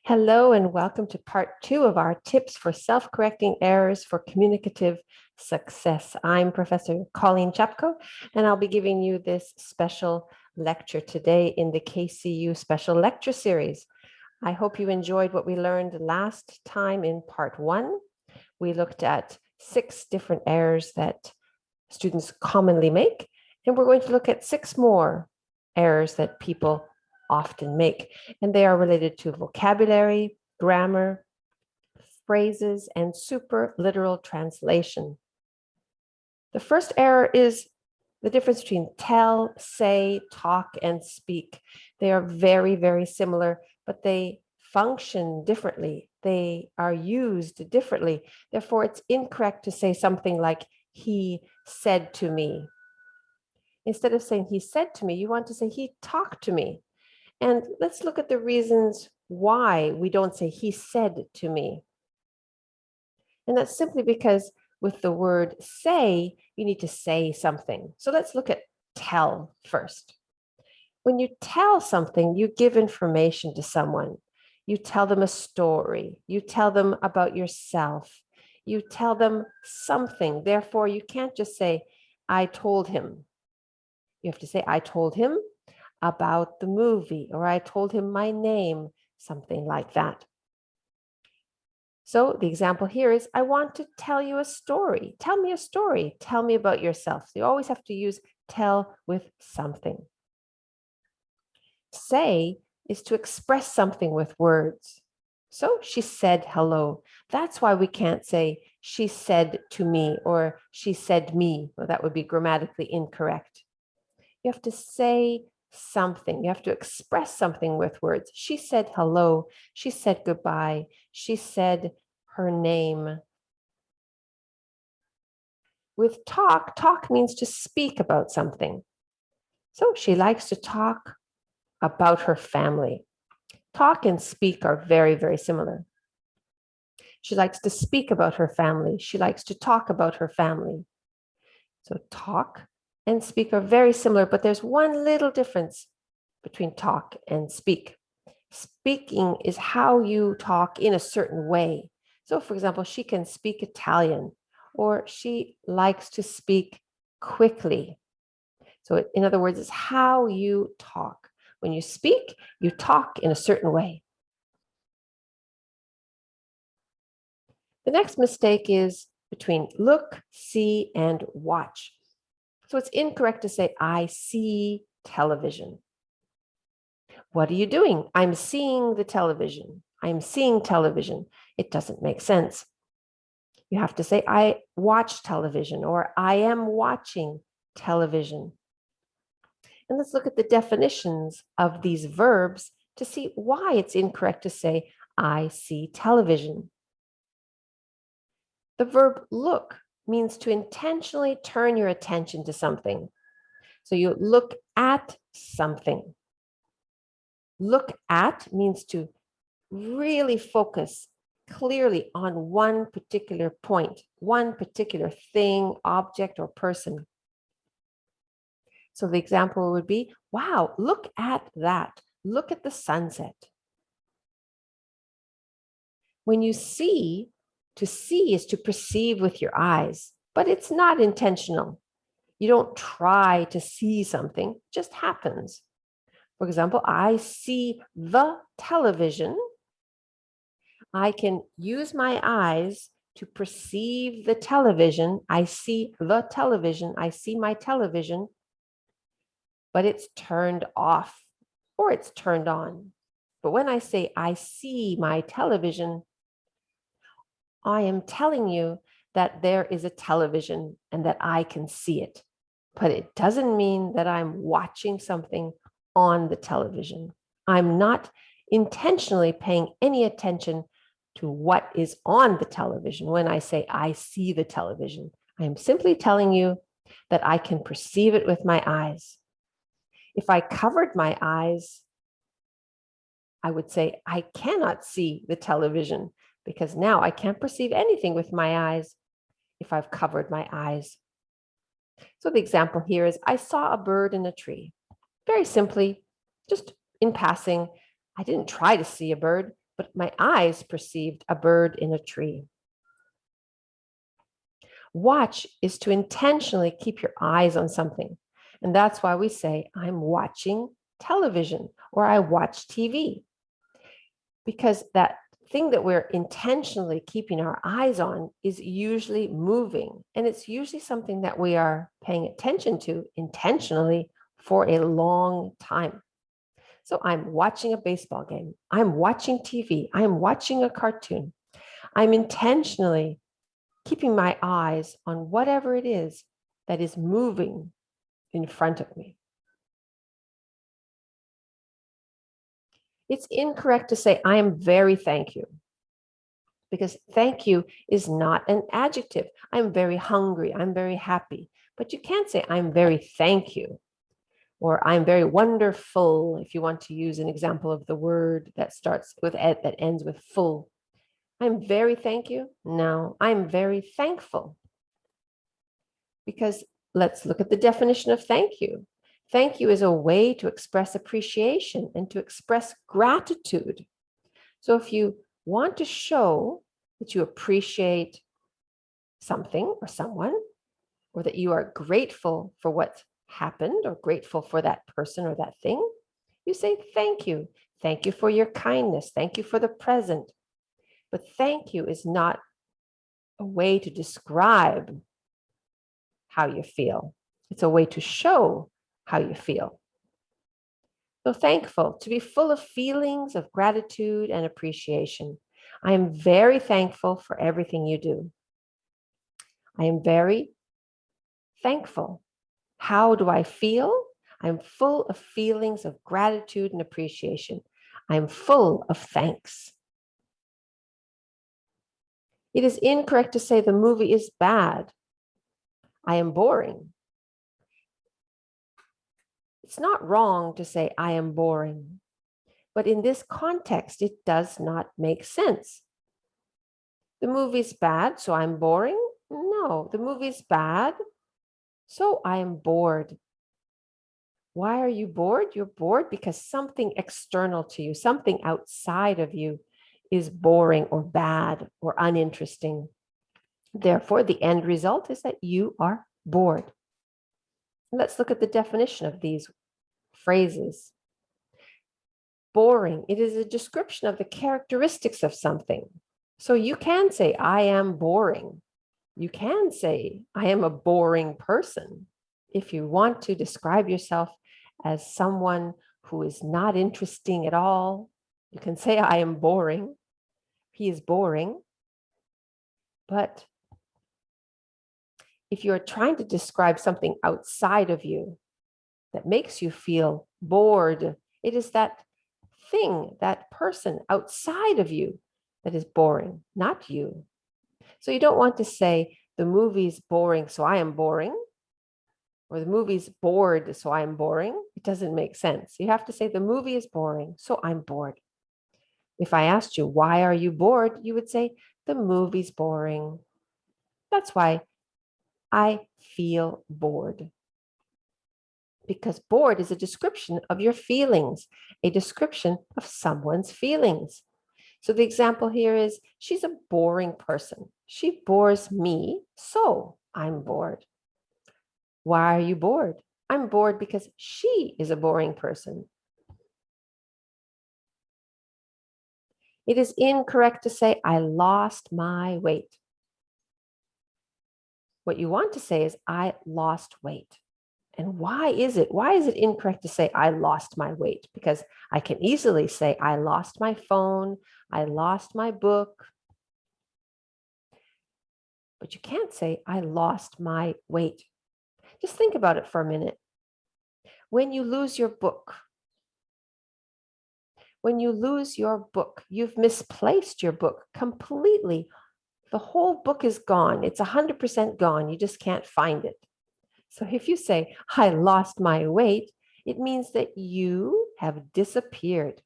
Hello and welcome to part 2 of our tips for self-correcting errors for communicative success. I'm Professor Colleen Chapco, and I'll be giving you this special lecture today in the KCU special lecture series. I hope you enjoyed what we learned last time in part 1. We looked at 6 different errors that students commonly make, and we're going to look at 6 more errors that people often make, and they are related to vocabulary, grammar, phrases, and super literal translation. The first error is the difference between tell, say, talk, and speak. They are very, very similar, but they function differently. They are used differently. Therefore, it's incorrect to say something like, he said to me. Instead of saying he said to me, you want to say he talked to me. And let's look at the reasons why we don't say he said to me. And that's simply because with the word say, you need to say something. So let's look at tell first. When you tell something, you give information to someone. You tell them a story. You tell them about yourself. You tell them something. Therefore, you can't just say, I told him. You have to say, I told him about the movie, or I told him my name, something like that. So the example here is, I want to tell you a story. Tell me a story. Tell me about yourself. So you always have to use tell with something. Say is to express something with words. So she said hello. That's why we can't say she said to me or she said me. Well, that would be grammatically incorrect. You have to say something. You have to express something with words. She said hello. She said goodbye. She said her name. With talk, talk means to speak about something. So she likes to talk about her family. Talk and speak are very, very similar. She likes to speak about her family. She likes to talk about her family. So talk and speak are very similar, but there's one little difference between talk and speak. Speaking is how you talk in a certain way. So for example, she can speak Italian, or she likes to speak quickly. So in other words, it's how you talk. When you speak, you talk in a certain way. The next mistake is between look, see, and watch. So it's incorrect to say, I see television. What are you doing? I'm seeing the television. I'm seeing television. It doesn't make sense. You have to say, I watch television, or I am watching television. And let's look at the definitions of these verbs to see why it's incorrect to say, I see television. The verb look means to intentionally turn your attention to something. So you look at something. Look at means to really focus clearly on one particular point, one particular thing, object, or person. So the example would be, wow, look at that. Look at the sunset. When you see, to see is to perceive with your eyes, but it's not intentional. You don't try to see something, it just happens. For example, I see the television. I can use my eyes to perceive the television. I see the television. I see my television, but it's turned off or it's turned on. But when I say I see my television, I am telling you that there is a television and that I can see it. But it doesn't mean that I'm watching something on the television. I'm not intentionally paying any attention to what is on the television. When I say I see the television, I am simply telling you that I can perceive it with my eyes. If I covered my eyes, I would say I cannot see the television because now I can't perceive anything with my eyes if I've covered my eyes. So the example here is, I saw a bird in a tree. Very simply, just in passing, I didn't try to see a bird. but my eyes perceived a bird in a tree. Watch is to intentionally keep your eyes on something. And that's why we say, I'm watching television or I watch TV. Because that thing that we're intentionally keeping our eyes on is usually moving. And it's usually something that we are paying attention to intentionally for a long time. So I'm watching a baseball game. I'm watching TV. I'm watching a cartoon. I'm intentionally keeping my eyes on whatever it is that is moving in front of me. It's incorrect to say, I am very thank you, because thank you is not an adjective. I'm very hungry. I'm very happy. But you can't say, I'm very thank you, or I'm very wonderful, if you want to use an example of the word that starts with ed, that ends with full. I'm very thank you. No, I'm very thankful. Because let's look at the definition of thank you. Thank you is a way to express appreciation and to express gratitude. So if you want to show that you appreciate something or someone, or that you are grateful for what happened or grateful for that person or that thing, you say thank you. Thank you for your kindness. Thank you for the present. But thank you is not a way to describe how you feel. It's a way to show how you feel. So thankful, to be full of feelings of gratitude and appreciation. I am very thankful for everything you do. I am very thankful. How do I feel? I'm full of feelings of gratitude and appreciation. I'm full of thanks. It is incorrect to say the movie is bad. I am boring. It's not wrong to say I am boring, but in this context, it does not make sense. The movie's bad, so I'm boring? No, the movie's bad, so I am bored. Why are you bored? You're bored because something external to you, something outside of you is boring or bad or uninteresting. Therefore, the end result is that you are bored. Let's look at the definition of these phrases. Boring, it is a description of the characteristics of something. So you can say, I am boring. You can say, I am a boring person. If you want to describe yourself as someone who is not interesting at all, you can say, I am boring. He is boring. But if you're trying to describe something outside of you that makes you feel bored, it is that thing, that person outside of you that is boring, not you. So you don't want to say the movie's boring, so I am boring, or the movie's bored, so I'm boring. It doesn't make sense. You have to say the movie is boring, so I'm bored. If I asked you, why are you bored? You would say, the movie's boring. That's why I feel bored. Because bored is a description of your feelings, a description of someone's feelings. So the example here is, she's a boring person. She bores me, so I'm bored. Why are you bored? I'm bored because she is a boring person. It is incorrect to say, I lost my weight. What you want to say is, I lost weight. And why is it? Why is it incorrect to say, I lost my weight? Because I can easily say, I lost my phone, I lost my book. But you can't say, I lost my weight. Just think about it for a minute. When you lose your book, you've misplaced your book completely. The whole book is gone. It's 100% gone. You just can't find it. So if you say, I lost my weight, it means that you have disappeared.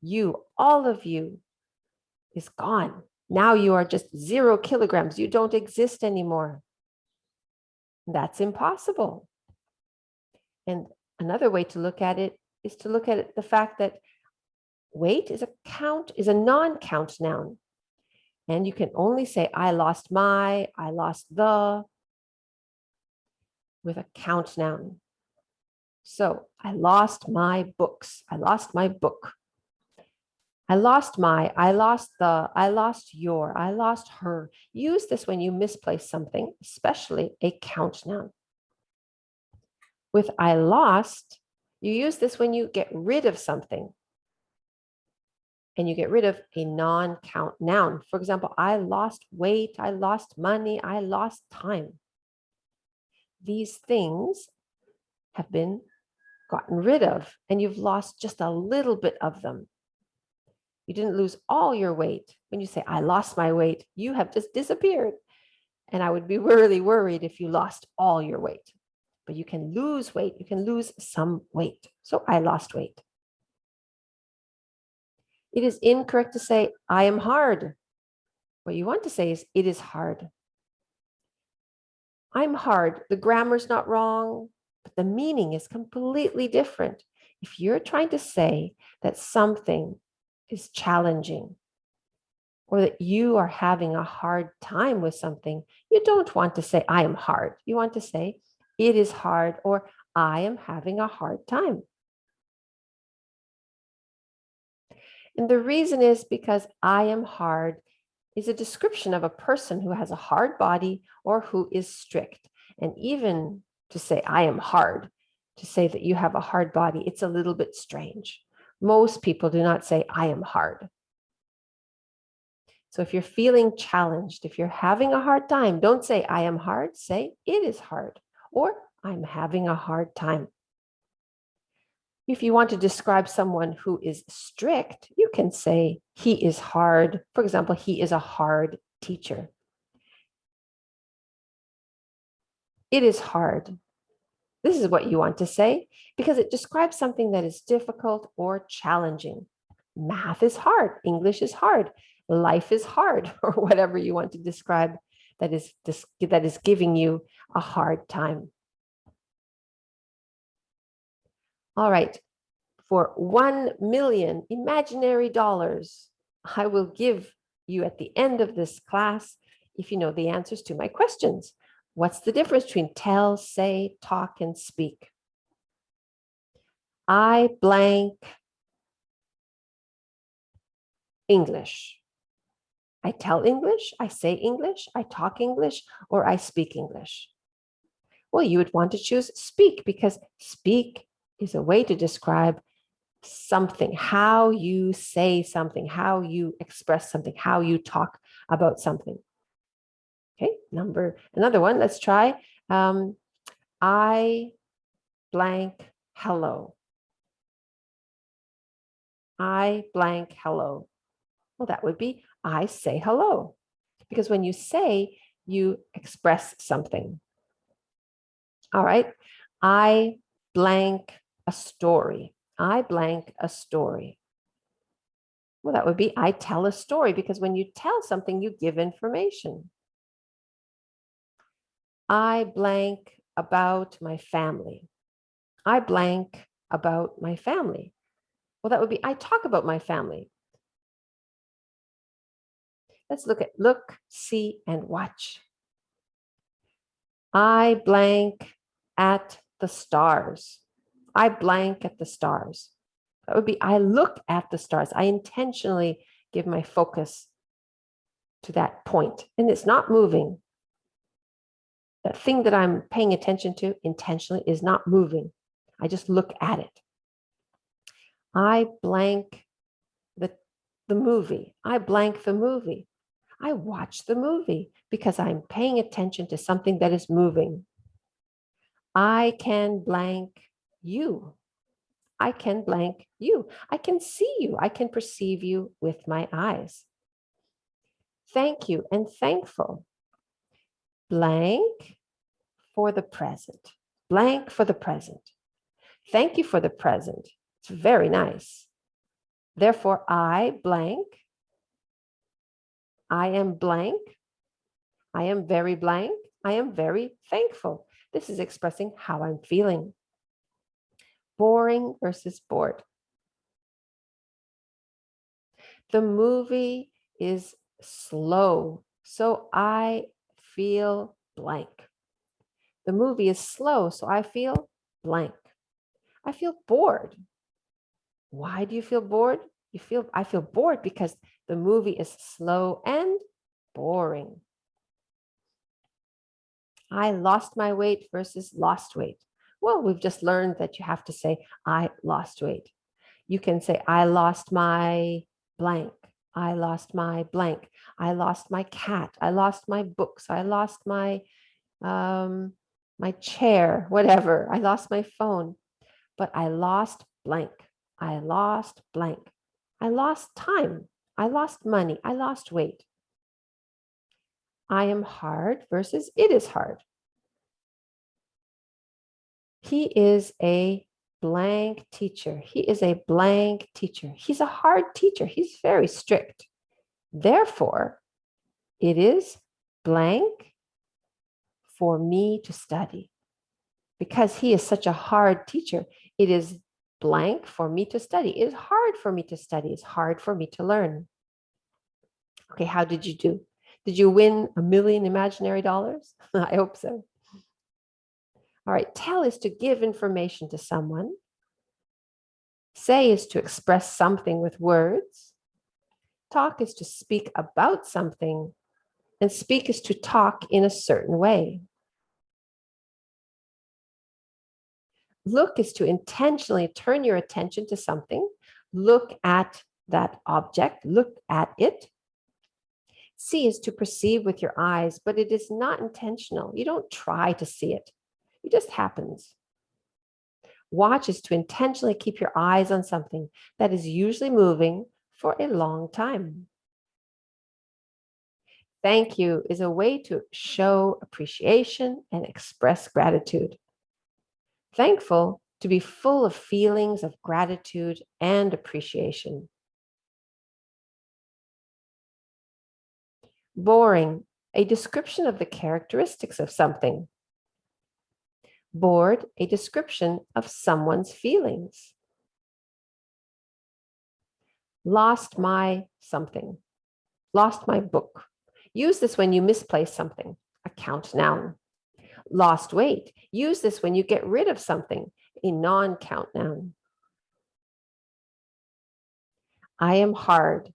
You, all of you, is gone. Now you are just 0 kilograms. You don't exist anymore. That's impossible. And another way to look at it is to look at the fact that Weight is a non-count noun. And you can only say, I lost my, I lost the, with a count noun. So I lost my books. I lost my book. I lost my, I lost the, I lost your, I lost her. Use this when you misplace something, especially a count noun. With I lost, you use this when you get rid of something. And you get rid of a non-count noun. For example, I lost weight, I lost money, I lost time. These things have been gotten rid of, and you've lost just a little bit of them. You didn't lose all your weight. When you say, I lost my weight, you have just disappeared. And I would be really worried if you lost all your weight. But you can lose weight, you can lose some weight. So I lost weight. It is incorrect to say, I am hard. What you want to say is, it is hard. I'm hard. The grammar's not wrong, but the meaning is completely different. If you're trying to say that something is challenging or that you are having a hard time with something, you don't want to say, I am hard. You want to say, it is hard, or I am having a hard time. And the reason is because I am hard is a description of a person who has a hard body or who is strict. And even to say, I am hard, to say that you have a hard body, it's a little bit strange. Most people do not say, I am hard. So if you're feeling challenged, if you're having a hard time, don't say, I am hard, say, it is hard, or I'm having a hard time. If you want to describe someone who is strict, you can say, he is hard. For example, he is a hard teacher. It is hard. This is what you want to say because it describes something that is difficult or challenging. Math is hard. English is hard. Life is hard, or whatever you want to describe that is giving you a hard time. All right. For $1 million imaginary dollars, I will give you at the end of this class, if you know the answers to my questions. What's the difference between tell, say, talk, and speak? I blank English. I tell English, I say English, I talk English, or I speak English. Well, you would want to choose speak because speak is a way to describe something, how you say something, how you express something, how you talk about something. Okay, another one, let's try. I blank hello. I blank hello. Well, that would be I say hello. Because when you say, you express something. All right, I blank a story. I blank a story. Well, that would be I tell a story because when you tell something, you give information. I blank about my family. I blank about my family. Well, that would be I talk about my family. Let's look at look, see, and watch. I blank at the stars. I blank at the stars. That would be I look at the stars. I intentionally give my focus to that point, and it's not moving. That thing that I'm paying attention to intentionally is not moving. I just look at it. I blank the movie. I blank the movie. I watch the movie because I'm paying attention to something that is moving. I can blank you. I can blank you. I can see you. I can perceive you with my eyes. Thank you and thankful. Blank for the present. Blank for the present. Thank you for the present. It's very nice. Therefore, I blank. I am blank. I am very blank. I am very thankful. This is expressing how I'm feeling. Boring versus bored. The movie is slow, so I feel blank. The movie is slow, so I feel blank. I feel bored. Why do you feel bored? I feel bored because the movie is slow and boring. I lost my weight versus lost weight. Well, we've just learned that you have to say, I lost weight. You can say, I lost my blank. I lost my blank. I lost my cat. I lost my books. I lost my chair, whatever. I lost my phone, but I lost blank. I lost blank. I lost time. I lost money. I lost weight. I am hard versus it is hard. He is a blank teacher. He is a blank teacher. He's a hard teacher. He's very strict. Therefore, it is blank for me to study. Because he is such a hard teacher, it is blank for me to study. It is hard for me to study. It's hard for me to learn. Okay, how did you do? Did you win $1 million imaginary dollars? I hope so. All right, tell is to give information to someone. Say is to express something with words. Talk is to speak about something. And speak is to talk in a certain way. Look is to intentionally turn your attention to something. Look at that object. Look at it. See is to perceive with your eyes, but it is not intentional. You don't try to see it. It just happens. Watch is to intentionally keep your eyes on something that is usually moving for a long time. Thank you is a way to show appreciation and express gratitude. Thankful to be full of feelings of gratitude and appreciation. Boring, a description of the characteristics of something. Bored, a description of someone's feelings. Lost my something. Lost my book. Use this when you misplace something, a count noun. Lost weight. Use this when you get rid of something, a non-count noun. I am hard.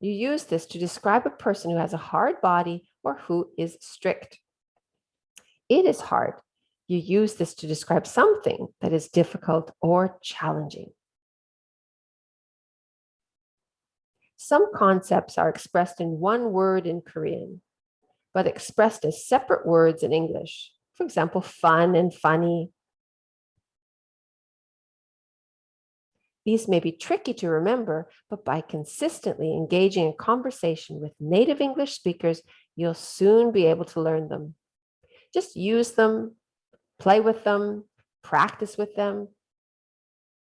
You use this to describe a person who has a hard body or who is strict. It is hard. You use this to describe something that is difficult or challenging. Some concepts are expressed in one word in Korean, but expressed as separate words in English. For example, fun and funny. These may be tricky to remember, but by consistently engaging in conversation with native English speakers, you'll soon be able to learn them. Just use them, play with them, practice with them.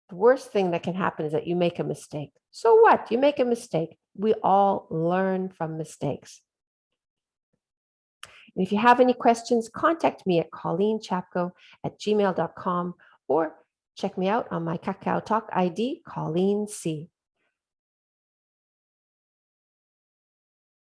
The worst thing that can happen is that you make a mistake. So what? You make a mistake. We all learn from mistakes. And if you have any questions, contact me at colleenchapco@gmail.com or check me out on my Kakao Talk ID, Colleen C.